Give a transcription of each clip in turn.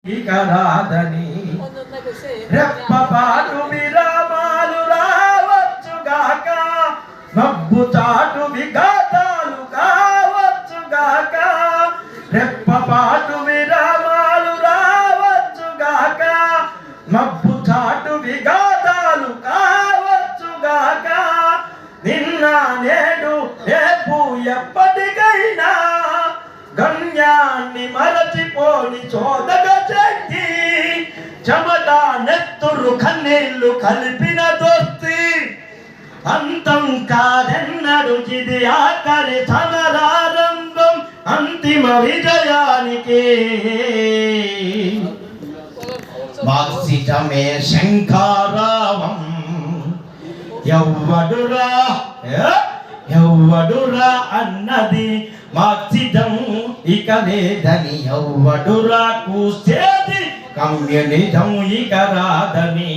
ఇక రాదని రెప్పపాటు విరామాలు రావచ్చుగాక, మబ్బు చాటు విఘాతాలు కావచ్చుగాక. రెప్పపాటు విరామాలు రావచ్చుగాక, మబ్బు చాటు విఘాతాలు కావచ్చుగాక. నిన్న నేడు రేపు ఎప్పటికైనా గమ్యాన్ని మరచిపోని చోదక శక్తి, చెమట నెత్తురు కన్నీళ్లు కలిపిన దోస్తి. అంతం కాదెన్నడు ఇది ఆఖరి సమరారంభం అంతిమ విజయానికి. మార్క్సిజమే శంఖారావం, ఎవ్వడురా అన్నది మార్క్సిజం ఇక లేదని, ఎవ్వడురా కూసేది కమ్యూనిజం ఇక రాదని.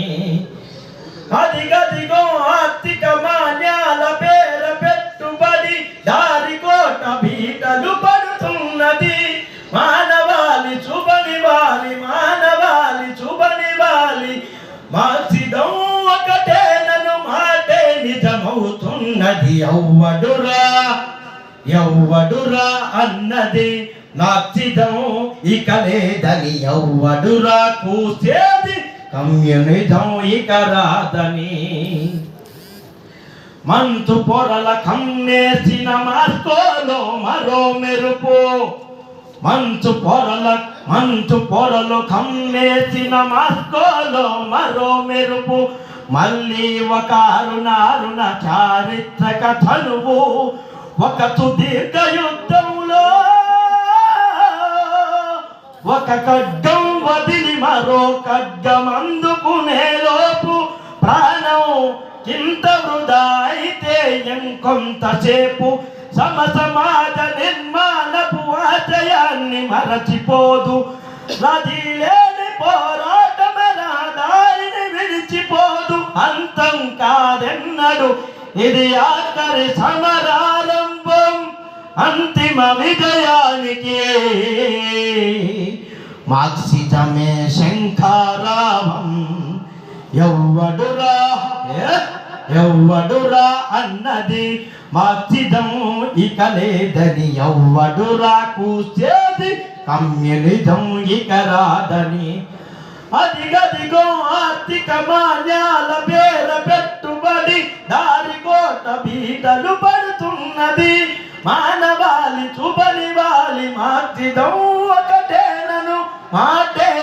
అదిగదిగో ఆర్థిక మాన్యాల పేర పెట్టుబడి దారికోట బీటలు పడుతున్నది. మానవాళి చుబనివాలి, మానవాళి చుబనివాలి. మార్క్సిజం ఒకటేనను మాటే నిజమవుతున్నది. ఎవ్వడురా అన్నది మార్క్సిజం ఇక లేదని, ఎవ్వడురా కూసేది కమ్యూనిజం ఇక రాదని. మంచు పొరల కమ్మేసిన మార్కోలో మరో మెరుపు, మంచు పొరలు కమ్మేసిన మార్కోలో మరో మెరుపు. మళ్ళీ ఒక అరుణారుణ చారిత్రక ధనువు, ఒక సుదీర్ఘ యుద్ధంలో ఒక ఖడ్గం వదిలి మరో ఖడ్గం అందుకునే లోపు ప్రాణం కింత వృధా అయితే ఇంకొంతసేపు సమాజ నిర్మాణపు ఆశయాన్ని మరచిపోదు. నది లేని పోరాటమ దారిని విడిచిపోదు. అంతం కాదెన్నడు ఇది ఆఖరి సమరారంభం అంతిమ విజయానికి. మార్క్సిజమే శంఖారావం, ఎవ్వడురా అన్నది మార్క్సిజం ఇక లేదని, ఎవ్వడురా కూసేది కమ్యూనిజం ఇక రాదని. అదిగదిగో ఆర్థిక మాన్యాల పేర పెట్టుబడి దారికోట బీటలు పడుతున్నది. మానవాళి చుబనివాలి, మార్క్సిజం ఒకటేనను మాటే